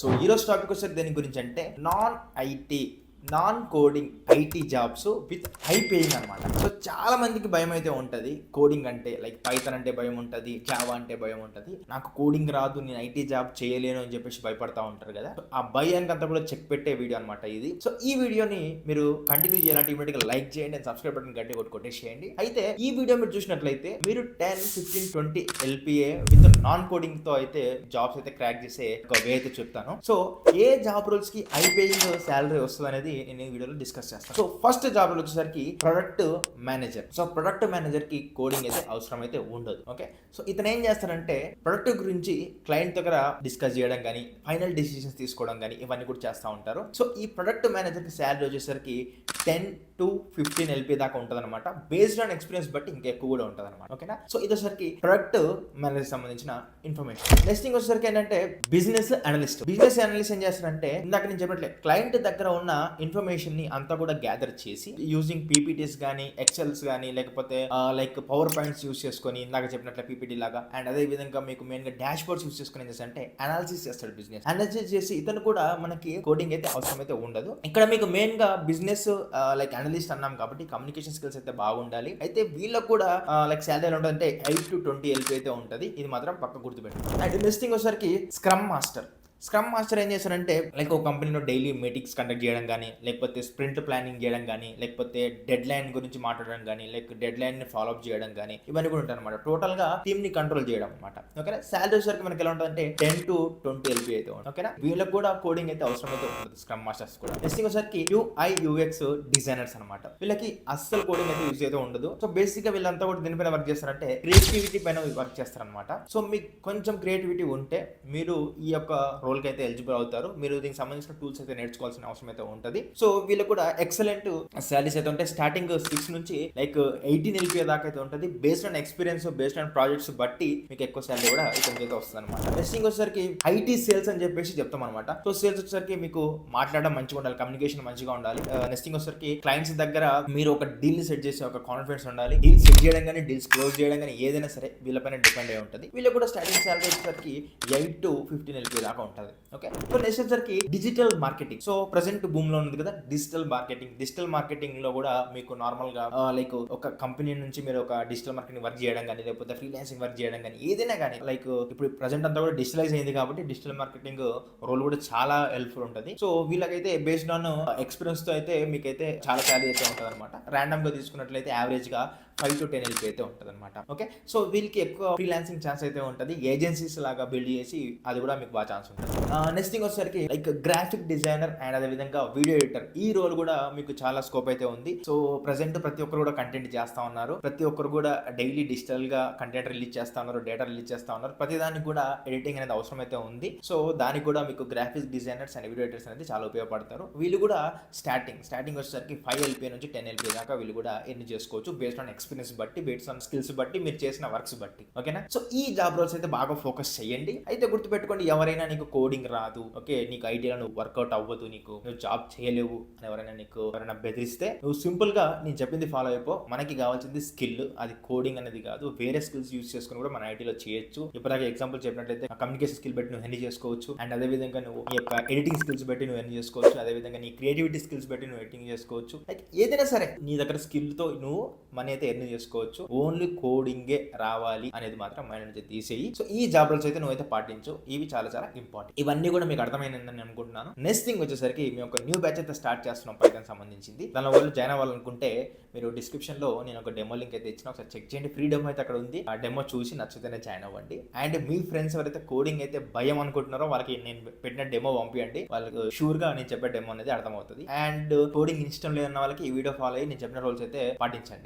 So ఈరోజు topic వచ్చేసరికి దేని గురించి అంటే non coding IT jobs with high paying అనమాట. సో చాలా మందికి భయం అయితే ఉంటుంది కోడింగ్ అంటే, లైక్ పైథాన్ అంటే భయం ఉంటుంది, జావా అంటే భయం ఉంటుంది. నాకు కోడింగ్ రాదు, నేను ఐటీ జాబ్ చేయలేను అని చెప్పేసి భయపడతా ఉంటారు కదా. ఆ భయానికి అంతా కూడా చెక్ పెట్టే వీడియో అనమాట ఇది. సో ఈ వీడియోని మీరు కంటిన్యూ చేయాలంటే ఇమీడియట్ గా లైక్ చేయండి అండ్ సబ్స్క్రైబ్ బటన్ గట్టి కొట్టేసేయండి. అయితే ఈ వీడియో మీరు చూసినట్లయితే మీరు 10, 15, 20 LPA విత్ నాన్ కోడింగ్ తో అయితే జాబ్స్ అయితే క్రాక్ చేసే ఒక వే అయితే చెప్తాను. సో ఏ జాబ్ రోల్స్ కి హై పేయింగ్ శాలరీ వస్తుంది అనేది నేను ఈ వీడియోలో డిస్కస్ చేస్తాను. సో ఫస్ట్ జాబ్ రోల్ వచ్చేసరికి product manager. So product manager కి కోడింగ్ అయితే అవసరం అయితే ఉండదు. ఓకే, సో ఇతను ఏం చేస్తారంటే ప్రొడక్ట్ గురించి క్లయింట్ దగ్గర డిస్కస్ చేయడం కానీ, ఫైనల్ డిసిషన్స్ తీసుకోవడం కానీ ఇవన్నీ కూడా చేస్తూ ఉంటారు. సో ఈ ప్రొడక్ట్ మేనేజర్ కి శాలరీ వచ్చేసరికి 10 to 15 LP దాకా ఉంటుంది అనమాట. బేస్డ్ ఆన్ ఎక్స్పీరియన్స్ బట్టి ఇంకా ఎక్కువ కూడా ఉంటుంది అనమాట. ఓకేనా, సో ఇదేసరికి ప్రొడక్ట్ మేనేజర్ సంబంధించిన ఇన్ఫర్మేషన్. నెక్స్ట్ వచ్చేసరికి ఏంటంటే బిజినెస్ అనలిస్ట్. బిజినెస్ అనలిస్ట్ ఏం చేస్తారంటే ఇందాక నేను చెప్పినట్లే క్లయింట్ దగ్గర ఉన్న ఇన్ఫర్మేషన్ ని అంతా కూడా గ్యాదర్ చేసి యూజింగ్ పీపీటీస్ కానీ, ఎక్సెల్స్ కానీ, లేకపోతే లైక్ పవర్ పాయింట్స్ యూస్ చేసుకొని ఇందాక చెప్పినట్లే పీపీటీ లాగా, అండ్ అదే విధంగా మీకు మెయిన్ గా డాష్ బోర్డ్స్ యూస్ చేసుకుని ఏం చేస్తారంటే అనాలిసిస్ చేస్తాడు. బిజినెస్ అనాలిసిస్ చేసి ఇతను కూడా మనకి కోడింగ్ అయితే అవసరం అయితే ఉండదు. ఇక్కడ మీకు మెయిన్ గా బిజినెస్ లైక్ అనలిస్ట్ అన్నాం కాబట్టి కమ్యూనికేషన్ స్కిల్స్ అయితే బాగుండాలి. అయితే వీళ్ళకు కూడా లైక్ శాలరీ ఎలా ఉంటుందంటే 8 to 20 LP అయితే ఉంటుంది. ఇది మాత్రం పక్క గుర్తుపెట్టుకోండి. అండ్ నెక్స్ట్ థింగ్ వచ్చేసరికి స్క్రమ్ మాస్టర్. స్క్రమ్ మాస్టర్ ఏం చేస్తారంటే లైక్ ఒక కంపెనీలో డైలీ మీటింగ్స్ కండక్ట్ చేయడం కానీ, లేకపోతే స్ప్రింట్ ప్లానింగ్ చేయడం కానీ, లేకపోతే డెడ్ లైన్ గురించి మాట్లాడడం కానీ, లైక్ డెడ్ లైన్ ని ఫాలో అప్ చేయడం కానీ ఇవన్నీ కూడా ఉంటాయి అనమాట. టోటల్ గా టీమ్ ని కంట్రోల్ చేయడం అనమాట. ఓకేనా, శాలరీ వచ్చేసరికి మనకి ఎలా ఉంటుందంటే 10 to 20 LP అయితే ఉంటుంది. ఓకేనా, వీళ్ళకి కూడా కోడింగ్ అయితే అవసరం అయితే ఉంటుంది, స్క్రమ్ మాస్టర్స్ కూడా. నెక్స్ట్ వచ్చేసరికి UI UX డిజైనర్స్ అనమాట. వీళ్ళకి అస్సలు కోడింగ్ అయితే యూజ్ అయితే ఉండదు. సో బేసిక్ గా వీళ్ళంతా కూడా దీనిపైన వర్క్ చేస్తారంటే క్రియేటివిటీ పైన వర్క్ చేస్తారనమాట. సో మీకు కొంచెం క్రియేటివిటీ ఉంటే మీరు ఈ యొక్క రోల్ కి అయితే ఎలిజిబుల్ అవుతారు. మీరు దీనికి సంబంధించిన టూల్స్ అయితే నేర్చుకోవాల్సిన అవసరం అయితే ఉంటుంది. సో వీళ్ళకి కూడా ఎక్సలెంట్ సాలరీస్ అయితే ఉంటాయి. స్టార్టింగ్ 6 నుంచి లైక్ 18 LP దాకా అయితే ఉంటుంది. Based on experience, based on projects బట్టి మీకు ఎక్కువ సాలరీ కూడా ఇతనికి అయితే వస్తుంది అనమాట. నెక్స్ట్ వచ్చేసరికి IT సేల్స్ అని చెప్పేసి చెప్తాం అనమాట. సో సేల్స్ వచ్చేసరికి మీకు మాట్లాడడం మంచిగా ఉండాలి, కమ్యూనికేషన్ మంచిగా ఉండాలి. నెక్స్ట్ వచ్చేసరికి క్లయింట్స్ దగ్గర మీరు ఒక డీల్ సెట్ చేసే ఒక కాన్ఫిడెన్స్ ఉండాలి. డీల్ సెట్ చేయడం కానీ, డీల్స్ క్లోజ్ చేయడం కానీ ఏదైనా సరే వీళ్ళపైన డిపెండ్ అయి ఉంటుంది. వీళ్ళకి కూడా స్టార్టింగ్ సాలరీ వచ్చేసరికి 8 to 15 LP దాకా ఉంటుంది. ఓకే, సో నెక్స్ట్ వచ్చేసరికి digital marketing. So present boom లో ఉంది కదా డిజిటల్ మార్కెటింగ్ లో కూడా మీకు నార్మల్ గా లైక్ ఒక కంపెనీ నుంచి మీరు ఒక డిజిటల్ మార్కెటింగ్ వర్క్ చేయడం కానీ, లేకపోతే ఫ్రీలాన్సింగ్ వర్క్ చేయడం కానీ ఏదైనా కానీ, లైక్ ఇప్పుడు ప్రెసెంట్ అంతా కూడా డిజిటలైజ్ అయింది కాబట్టి డిజిటల్ మార్కెటింగ్ రోల్ కూడా చాలా హెల్ప్ఫుల్ ఉంటుంది. సో వీళ్ళకైతే బేస్డ్ ఆన్ ఎక్స్పీరియన్స్ తో అయితే మీకైతే చాలా సాలరీ అయితే ఉంటుంది అనమాట. ర్యాండమ్ గా తీసుకున్నట్లయితే యావరేజ్ గా 5 to 10 LP అయితే ఉంటుంది అనమాట. ఓకే, సో వీళ్ళకి ఎక్కువ ఫ్రీలాన్సింగ్ ఛాన్స్ అయితే ఉంటుంది. ఏజెన్సీస్ లాగా బిల్డ్ చేసి అది కూడా మీకు బాగా ఛాన్స్ ఉంటుంది. నెక్స్ట్ థింగ్ వచ్చేసరికి లైక్ గ్రాఫిక్ డిజైనర్ అండ్ అదే విధంగా వీడియో ఎడిటర్. ఈ రోల్ కూడా మీకు చాలా స్కోప్ అయితే ఉంది. సో ప్రెసెంట్ ప్రతి ఒక్కరు కూడా కంటెంట్ చేస్తా ఉన్నారు. ప్రతి ఒక్కరు కూడా డైలీ డిజిటల్ గా కంటెంట్ రిలీజ్ చేస్తా ఉన్నారు, డేటా రిలీజ్ చేస్తా ఉన్నారు. ప్రతి దానికి కూడా ఎడిటింగ్ అనేది అవసరం అయితే ఉంది. సో దానికి కూడా మీకు graphic designers and video editors అనేది చాలా ఉపయోగపడతారు. వీళ్ళు కూడా స్టార్టింగ్ వచ్చేసరికి 5 LP నుంచి 10 LP దాకా వీళ్ళు కూడా ఎర్న్ చేసుకోవచ్చు బేస్డ్ ఆన్ ఎక్స్పీరియన్స్ బట్టి, బేస్డ్ ఆన్ స్కిల్స్ బట్టి, మీరు చేసిన వర్క్స్ బట్టి. ఓకేనా, సో ఈ జాబ్ రోల్స్ అయితే బాగా ఫోకస్ చేయండి. అయితే గుర్తుపెట్టుకోండి, ఎవరైనా నీకు కోడింగ్ రాదు, ఓకే నీకు ఐటీలో నువ్వు వర్కౌట్ అవ్వదు, నువ్వు జాబ్ చేయలేవు అని ఎవరైనా బెదిరిస్తే నువ్వు సింపుల్ గా నేను చెప్పింది ఫాలో అయిపో. మనకి కావాల్సింది స్కిల్, అది కోడింగ్ అనేది కాదు. వేరే స్కిల్స్ యూస్ చేసుకుని కూడా మన ఐటీలో చేయొచ్చు. ఇప్పుడు ఎగ్జాంపుల్ చెప్పినట్లయితే కమ్యూనికేషన్ స్కిల్ బట్టి నువ్వు ఎర్న్ చేసుకోవచ్చు. అండ్ అదే విధంగా నువ్వు నీ యొక్క ఎడిటింగ్ స్కిల్స్ బట్టి నువ్వు ఎర్న్ చేసుకోవచ్చు. అదే విధంగా నీ క్రియేటివిటీ స్కిల్స్ బట్టి నువ్వు ఎడిటింగ్ చేసుకోవచ్చు. లైక్ ఏదైనా సరే నీ దగ్గర స్కిల్ తో నువ్వు మనీ అయితే ఎర్న్ చేసుకోవచ్చు. ఓన్లీ కోడింగే రావాలి అనేది మాత్రం మైండ్ నుంచి తీసేయి. సో ఈ జాబ్ రోల్స్ అయితే నువ్వైతే పాటించు. ఇవి చాలా చాలా ఇంపార్టెంట్. ఇవన్నీ కూడా మీకు అర్థమైందని అనుకుంటున్నాను. నెక్స్ట్ థింగ్ వచ్చేసరికి మీ ఒక న్యూ బ్యాచ్ అయితే స్టార్ట్ చేస్తున్నాం పైథాన్ సంబంధించింది. దానిలో వాళ్ళు జాయిన్ అవ్వాలనుకుంటే మీరు డిస్క్రిప్షన్ లో నేను ఒక డెమో లింక్ అయితే ఇచ్చిన, ఒకసారి చెక్ చేయండి. ఫ్రీ డెమో అయితే అక్కడ ఉంది. ఆ డెమో చూసి నచ్చితేనే జాయిన్ అవ్వండి. అండ్ మీ ఫ్రెండ్స్ ఎవరైతే కోడింగ్ అయితే భయం అనుకుంటున్నారో వాళ్ళకి నేను పెట్టిన డెమో పంపించండి. వాళ్ళకి షూర్ గా నేను చెప్పే డెమో అనేది అర్థమవుతుంది. అండ్ కోడింగ్ ఇష్టం లేదన్న వాళ్ళకి ఈ వీడియో ఫాలో అయ్యి నేను చెప్పిన రోల్స్ అయితే పాటించండి.